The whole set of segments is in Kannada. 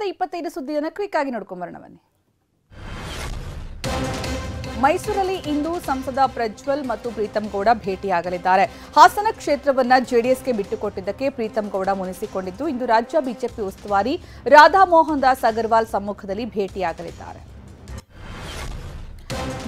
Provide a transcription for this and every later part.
ವಾರದ 25 ಸುದ್ದಿಯನ್ನು ಕ್ವಿಕ್ ಆಗಿ ನೋಡ್ಕೊಂಡು ಬರೋಣ ಬನ್ನಿ. ಮೈಸೂರಲ್ಲಿ ಇಂದು ಸಂಸದ ಪ್ರಜ್ವಲ್ ಮತ್ತು ಪ್ರೀತಂ ಗೌಡ ಭೇಟಿಯಾಗಲಿದ್ದಾರೆ. ಹಾಸನ ಕ್ಷೇತ್ರವನ್ನ ಜೆಡಿಎಸ್ಗೆ ಬಿಟ್ಟುಕೊಟ್ಟಿದ್ದಕ್ಕೆ ಪ್ರೀತಂ ಗೌಡ ಮುನಿಸಿಕೊಂಡಿದ್ದು ಇಂದು ರಾಜ್ಯ ಬಿಜೆಪಿ ಉಸ್ತುವಾರಿ ರಾಧಾ ಮೋಹನ್ ದಾಸ್ ಅಗರ್ವಾಲ್ ಸಮ್ಮುಖದಲ್ಲಿ ಭೇಟಿಯಾಗಲಿದ್ದಾರೆ.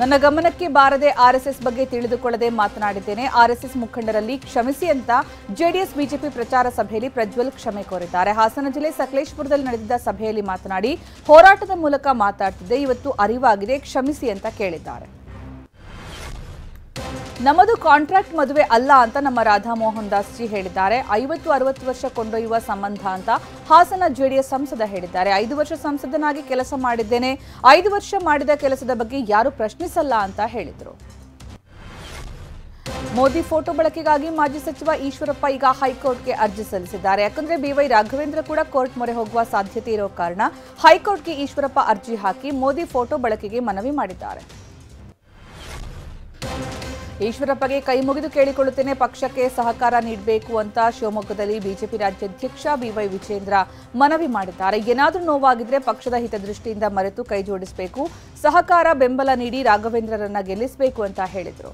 ನನ್ನ ಗಮನಕ್ಕೆ ಬಾರದೆ ಆರ್ಎಸ್ಎಸ್ ಬಗ್ಗೆ ತಿಳಿದುಕೊಳ್ಳದೆ ಮಾತನಾಡಿದ್ದೇನೆ. ಆರ್ಎಸ್ಎಸ್ ಮುಖಂಡರಲ್ಲಿ ಕ್ಷಮಿಸಿ ಅಂತ ಜೆಡಿಎಸ್ ಬಿಜೆಪಿ ಪ್ರಚಾರ ಸಭೆಯಲ್ಲಿ ಪ್ರಜ್ವಲ್ ಕ್ಷಮೆ ಕೋರಿದ್ದಾರೆ. ಹಾಸನ ಜಿಲ್ಲೆ ಸಕಲೇಶಪುರದಲ್ಲಿ ನಡೆದಿದ್ದ ಸಭೆಯಲ್ಲಿ ಮಾತನಾಡಿ ಹೋರಾಟದ ಮೂಲಕ ಮಾತಾಡ್ತಿದ್ದೆ, ಇವತ್ತು ಅರಿವಾಗಿದೆ, ಕ್ಷಮಿಸಿ ಅಂತ ಕೇಳಿದ್ದಾರೆ. ನಮ್ಮದು ಕಾಂಟ್ರಾಕ್ಟ್ ಮದುವೆ ಅಲ್ಲ ಅಂತ ನಮ್ಮ ರಾಧಾ ಮೋಹನ್ ದಾಸ್ ಜಿ ಹೇಳಿದ್ದಾರೆ. 50-60 ವರ್ಷ ಕೊಂಡೊಯ್ಯುವ ಸಂಬಂಧ ಅಂತ ಹಾಸನ ಜೆಡಿಎಸ್ ಸಂಸದ ಹೇಳಿದ್ದಾರೆ. 5 ವರ್ಷ ಸಂಸದನಾಗಿ ಕೆಲಸ ಮಾಡಿದ್ದೇನೆ, 5 ವರ್ಷ ಮಾಡಿದ ಕೆಲಸದ ಬಗ್ಗೆ ಯಾರು ಪ್ರಶ್ನಿಸಲ್ಲ ಅಂತ ಹೇಳಿದರು. ಮೋದಿ ಫೋಟೋ ಬಳಕೆಗಾಗಿ ಮಾಜಿ ಸಚಿವ ಈಶ್ವರಪ್ಪ ಈಗ ಹೈಕೋರ್ಟ್ಗೆ ಅರ್ಜಿ ಸಲ್ಲಿಸಿದ್ದಾರೆ. ಯಾಕಂದ್ರೆ ಬಿವೈ ರಾಘವೇಂದ್ರ ಕೂಡ ಕೋರ್ಟ್ ಮೊರೆ ಹೋಗುವ ಸಾಧ್ಯತೆ ಇರೋ ಕಾರಣ ಹೈಕೋರ್ಟ್ಗೆ ಈಶ್ವರಪ್ಪ ಅರ್ಜಿ ಹಾಕಿ ಮೋದಿ ಫೋಟೋ ಬಳಕೆಗೆ ಮನವಿ ಮಾಡಿದ್ದಾರೆ. ಈಶ್ವರಪ್ಪಗೆ ಕೈ ಮುಗಿದು ಕೇಳಿಕೊಳ್ಳುತ್ತೇನೆ, ಪಕ್ಷಕ್ಕೆ ಸಹಕಾರ ನೀಡಬೇಕು ಅಂತ ಶಿವಮೊಗ್ಗದಲ್ಲಿ ಬಿಜೆಪಿ ರಾಜ್ಯಾಧ್ಯಕ್ಷ ಬಿವೈ ವಿಜೇಂದ್ರ ಮನವಿ ಮಾಡಿದ್ದಾರೆ. ಏನಾದರೂ ನೋವಾಗಿದ್ರೆ ಪಕ್ಷದ ಹಿತದೃಷ್ಟಿಯಿಂದ ಮರೆತು ಕೈ ಜೋಡಿಸಬೇಕು, ಸಹಕಾರ ಬೆಂಬಲ ನೀಡಿ ರಾಘವೇಂದ್ರರನ್ನ ಗೆಲ್ಲಿಸಬೇಕು ಅಂತ ಹೇಳಿದರು.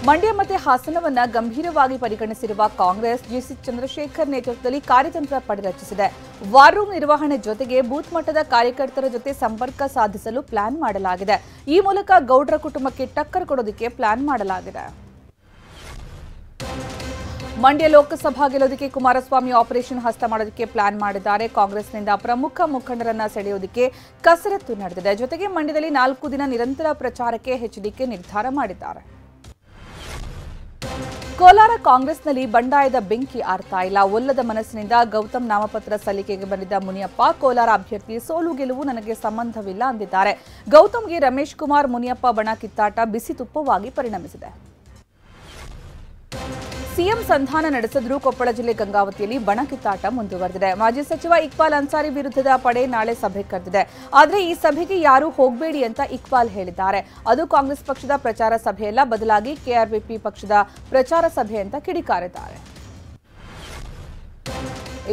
ಮಂಡ್ಯ ಮತ್ತು ಹಾಸನವನ್ನ ಗಂಭೀರವಾಗಿ ಪರಿಗಣಿಸಿರುವ ಕಾಂಗ್ರೆಸ್ ಜಿಸಿ ಚಂದ್ರಶೇಖರ್ ನೇತೃತ್ವದಲ್ಲಿ ಕಾರ್ಯತಂತ್ರ ಪಡೆ ರಚಿಸಿದೆ. ವಾರ್ ರೂಮ್ ನಿರ್ವಹಣೆ ಜೊತೆಗೆ ಬೂತ್ ಮಟ್ಟದ ಕಾರ್ಯಕರ್ತರ ಜೊತೆ ಸಂಪರ್ಕ ಸಾಧಿಸಲು ಪ್ಲಾನ್ ಮಾಡಲಾಗಿದೆ. ಈ ಮೂಲಕ ಗೌಡ್ರ ಕುಟುಂಬಕ್ಕೆ ಟಕ್ಕರ್ ಕೊಡೋದಕ್ಕೆ ಪ್ಲಾನ್ ಮಾಡಲಾಗಿದೆ. ಮಂಡ್ಯ ಲೋಕಸಭಾ ಗೆಲ್ಲೋದಕ್ಕೆ ಕುಮಾರಸ್ವಾಮಿ ಆಪರೇಷನ್ ಹಸ್ತ ಮಾಡೋದಕ್ಕೆ ಪ್ಲಾನ್ ಮಾಡಿದ್ದಾರೆ. ಕಾಂಗ್ರೆಸ್ನಿಂದ ಪ್ರಮುಖ ಮುಖಂಡರನ್ನ ಸೆಳೆಯೋದಕ್ಕೆ ಕಸರತ್ತು ನಡೆದಿದೆ. ಜೊತೆಗೆ ಮಂಡ್ಯದಲ್ಲಿ 4 ದಿನ ನಿರಂತರ ಪ್ರಚಾರಕ್ಕೆ ಎಚ್ಡಿಕೆ ನಿರ್ಧಾರ ಮಾಡಿದ್ದಾರೆ. ಕೋಲಾರ ಕಾಂಗ್ರೆಸ್ನಲ್ಲಿ ಬಂಡಾಯದ ಬೆಂಕಿ ಆರ್ತಾ ಇಲ್ಲ. ಒಲ್ಲದ ಮನಸ್ಸಿನಿಂದ ಗೌತಮ್ ನಾಮಪತ್ರ ಸಲ್ಲಿಕೆಗೆ ಬಂದಿದ್ದ ಮುನಿಯಪ್ಪ ಕೋಲಾರ ಅಭ್ಯರ್ಥಿ ಸೋಲು ಗೆಲುವು ನನಗೆ ಸಂಬಂಧವಿಲ್ಲ ಅಂದಿದ್ದಾರೆ. ಗೌತಮ್ಗೆ ರಮೇಶ್ ಕುಮಾರ್ ಮುನಿಯಪ್ಪ ಬಣ ಕಿತ್ತಾಟ ಬಿಸಿ ತುಪ್ಪವಾಗಿ ಪರಿಣಮಿಸಿದೆ. ಸಿಎಂ ಸಂಧಾನ ನಡೆಸಿದ್ರೂ ಕೊಪ್ಪಳ ಜಿಲ್ಲೆ ಗಂಗಾವತಿಯಲ್ಲಿ ಬಣ ಕಿತ್ತಾಟ ಮುಂದುವರೆದಿದೆ. ಮಾಜಿ ಸಚಿವ ಇಕ್ಬಾಲ್ ಅನ್ಸಾರಿ ವಿರುದ್ಧದ ಪಡೆ ನಾಳೆ ಸಭೆ ಕರೆದಿದೆ. ಆದರೆ ಈ ಸಭೆಗೆ ಯಾರೂ ಹೋಗಬೇಡಿ ಅಂತ ಇಕ್ಬಾಲ್ ಹೇಳಿದ್ದಾರೆ. ಅದು ಕಾಂಗ್ರೆಸ್ ಪಕ್ಷದ ಪ್ರಚಾರ ಸಭೆಯಲ್ಲ, ಬದಲಾಗಿ ಕೆಆರ್ಪಿಪಿ ಪಕ್ಷದ ಪ್ರಚಾರ ಸಭೆ ಅಂತ ಕಿಡಿಕಾರಿದ್ದಾರೆ.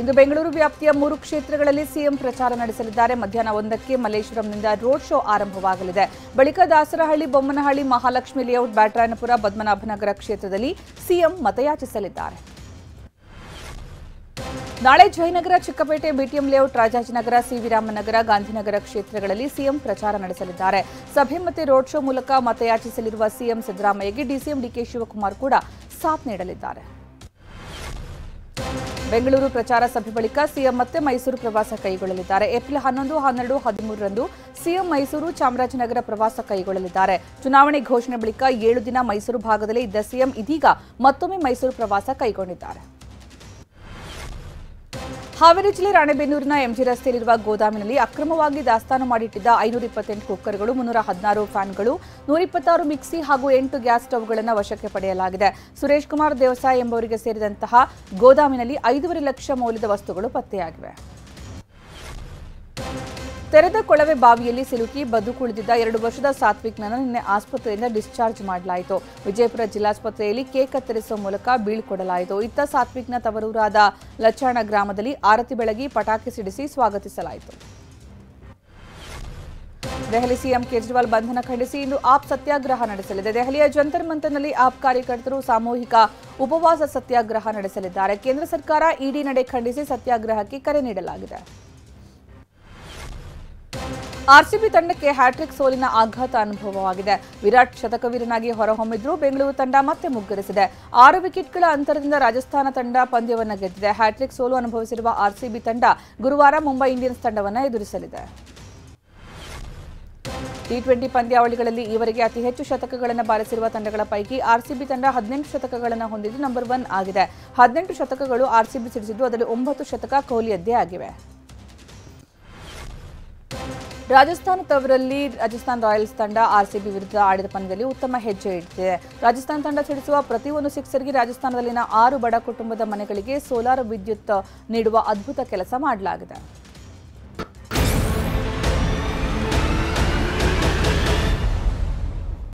ಇಂದು ಬೆಂಗಳೂರು ವ್ಯಾಪ್ತಿಯ 3 ಕ್ಷೇತ್ರಗಳಲ್ಲಿ ಸಿಎಂ ಪ್ರಚಾರ ನಡೆಸಲಿದ್ದಾರೆ. ಮಧ್ಯಾಹ್ನ 1ಕ್ಕೆ ಮಲ್ಲೇಶ್ವರಂನಿಂದ ರೋಡ್ ಶೋ ಆರಂಭವಾಗಲಿದೆ. ಬಳಿಕ ದಾಸರಹಳ್ಳಿ, ಬೊಮ್ಮನಹಳ್ಳಿ, ಮಹಾಲಕ್ಷ್ಮಿ ಲೇಔಟ್, ಬ್ಯಾಟರಾಯನಪುರ, ಪದ್ಮನಾಭನಗರ ಕ್ಷೇತ್ರದಲ್ಲಿ ಸಿಎಂ ಮತಯಾಚಿಸಲಿದ್ದಾರೆ. ನಾಳೆ Jayanagar, Chickpet, BTM layout, Rajajinagar, CV Ramanagar, Gandhinagar ಕ್ಷೇತ್ರಗಳಲ್ಲಿ ಸಿಎಂ ಪ್ರಚಾರ ನಡೆಸಲಿದ್ದಾರೆ. ಸಭೆ ಮತ್ತು ರೋಡ್ ಶೋ ಮೂಲಕ ಮತಯಾಚಿಸಲಿರುವ ಸಿಎಂ ಸಿದ್ದರಾಮಯ್ಯಗೆ ಡಿಸಿಎಂ ಡಿಕೆ ಶಿವಕುಮಾರ್ ಕೂಡ ಸಾಥ್ ನೀಡಲಿದ್ದಾರೆ. ಬೆಂಗಳೂರು ಪ್ರಚಾರ ಸಭೆ ಬಳಿಕ ಸಿಎಂ ಮತ್ತೆ ಮೈಸೂರು ಪ್ರವಾಸ ಕೈಗೊಳ್ಳಲಿದ್ದಾರೆ. ಏಪ್ರಿಲ್ 11, 12, 13ರಂದು ಸಿಎಂ ಮೈಸೂರು, ಚಾಮರಾಜನಗರ ಪ್ರವಾಸ ಕೈಗೊಳ್ಳಲಿದ್ದಾರೆ. ಚುನಾವಣೆ ಘೋಷಣೆ ಬಳಿಕ 7 ದಿನ ಮೈಸೂರು ಭಾಗದಲ್ಲೇ ಇದ್ದ ಸಿಎಂ ಇದೀಗ ಮತ್ತೊಮ್ಮೆ ಮೈಸೂರು ಪ್ರವಾಸ ಕೈಗೊಂಡಿದ್ದಾರೆ. ಹಾವೇರಿ ಜಿಲ್ಲೆ ರಾಣೆಬೆನ್ನೂರಿನ ಎಂಜಿ ರಸ್ತೆಯಲ್ಲಿರುವ ಗೋದಾಮಿನಲ್ಲಿ ಅಕ್ರಮವಾಗಿ ದಾಸ್ತಾನು ಮಾಡಿಟ್ಟಿದ್ದ 528 ಕುಕ್ಕರ್ಗಳು, 316 ಫ್ಯಾನ್ಗಳು, 126 ಮಿಕ್ಸಿ ಹಾಗೂ 8 ಗ್ಯಾಸ್ ಸ್ಟವ್ಗಳನ್ನು ವಶಕ್ಕೆ ಪಡೆಯಲಾಗಿದೆ. ಸುರೇಶ್ ಕುಮಾರ್ ದೇವಸಾಯ ಎಂಬುವರಿಗೆ ಸೇರಿದಂತಹ ಗೋದಾಮಿನಲ್ಲಿ 5.5 ಲಕ್ಷ ಮೌಲ್ಯದ ವಸ್ತುಗಳು ಪತ್ತೆಯಾಗಿವೆ. ತೆರೆದ ಕೊಳವೆ ಬಾವಿಯಲ್ಲಿ ಸಿಲುಕಿ ಬದುಕುಳಿದಿದ್ದ 2 ವರ್ಷದ ಸಾತ್ವಿಕ್ನನ್ನು ನಿನ್ನೆ ಆಸ್ಪತ್ರೆಯಿಂದ ಡಿಸ್ಚಾರ್ಜ್ ಮಾಡಲಾಯಿತು. ವಿಜಯಪುರ ಜಿಲ್ಲಾಸ್ಪತ್ರೆಯಲ್ಲಿ ಕೇಕ್ ಕತ್ತರಿಸುವ ಮೂಲಕ ಬೀಳ್ಕೊಡಲಾಯಿತು. ಇತ್ತ ಸಾತ್ವಿಕ್ನ ತವರೂರಾದ ಲಚಾಣ ಗ್ರಾಮದಲ್ಲಿ ಆರತಿ ಬೆಳಗಿ ಪಟಾಕಿ ಸಿಡಿಸಿ ಸ್ವಾಗತಿಸಲಾಯಿತು. ದೆಹಲಿ ಸಿಎಂ ಕೇಜ್ರಿವಾಲ್ ಬಂಧನ ಖಂಡಿಸಿ ಇಂದು ಆಪ್ ಸತ್ಯಾಗ್ರಹ ನಡೆಸಲಿದೆ. ದೆಹಲಿಯ ಜಂತರ್ ಮಂತರ್ನಲ್ಲಿ ಆಪ್ ಕಾರ್ಯಕರ್ತರು ಸಾಮೂಹಿಕ ಉಪವಾಸ ಸತ್ಯಾಗ್ರಹ ನಡೆಸಲಿದ್ದಾರೆ. ಕೇಂದ್ರ ಸರ್ಕಾರ ಇಡಿ ನಡೆ ಖಂಡಿಸಿ ಸತ್ಯಾಗ್ರಹಕ್ಕೆ ಕರೆ ನೀಡಲಾಗಿದೆ. ಆರ್ಸಿಬಿ ತಂಡಕ್ಕೆ ಹ್ಯಾಟ್ರಿಕ್ ಸೋಲಿನ ಆಘಾತ ಅನುಭವವಾಗಿದೆ. ವಿರಾಟ್ ಶತಕವೀರನಾಗಿ ಹೊರಹೊಮ್ಮಿದ್ರೂ ಬೆಂಗಳೂರು ತಂಡ ಮತ್ತೆ ಮುಗ್ಗರಿಸಿದೆ. 6 ವಿಕೆಟ್ಗಳ ಅಂತರದಿಂದ ರಾಜಸ್ಥಾನ ತಂಡ ಪಂದ್ಯವನ್ನು ಗೆದ್ದಿದೆ. ಹ್ಯಾಟ್ರಿಕ್ ಸೋಲು ಅನುಭವಿಸಿರುವ ಆರ್ಸಿಬಿ ತಂಡ ಗುರುವಾರ ಮುಂಬೈ ಇಂಡಿಯನ್ಸ್ ತಂಡವನ್ನು ಎದುರಿಸಲಿದೆ. ಟಿ20 ಪಂದ್ಯಾವಳಿಗಳಲ್ಲಿ ಈವರೆಗೆ ಅತಿ ಹೆಚ್ಚು ಶತಕಗಳನ್ನು ಬಾರಿಸಿರುವ ತಂಡಗಳ ಪೈಕಿ ಆರ್ಸಿಬಿ ತಂಡ 18 ಶತಕಗಳನ್ನು ಹೊಂದಿದ್ದು ನಂಬರ್ 1 ಆಗಿದೆ. 18 ಶತಕಗಳು ಆರ್ಸಿಬಿ ಸಿಡಿಸಿದ್ದು ಅದರಲ್ಲಿ 9 ಶತಕ ಕೊಹ್ಲಿಯದ್ದೇ ಆಗಿವೆ. ರಾಜಸ್ಥಾನ ತವರಲ್ಲಿ ರಾಜಸ್ಥಾನ್ ರಾಯಲ್ಸ್ ತಂಡ ಆರ್ಸಿಬಿ ವಿರುದ್ಧ ಆಡಿದ ಪಂದ್ಯದಲ್ಲಿ ಉತ್ತಮ ಹೆಜ್ಜೆ ಇಟ್ಟಿದೆ. ರಾಜಸ್ಥಾನ ತಂಡ ಸಿಡಿಸುವ ಪ್ರತಿಯೊಂದು ಸಿಕ್ಸರ್ಗೆ ರಾಜಸ್ಥಾನದಲ್ಲಿನ 6 ಬಡ ಕುಟುಂಬದ ಮನೆಗಳಿಗೆ ಸೋಲಾರ್ ವಿದ್ಯುತ್ ನೀಡುವ ಅದ್ಭುತ ಕೆಲಸ ಮಾಡಲಾಗಿದೆ.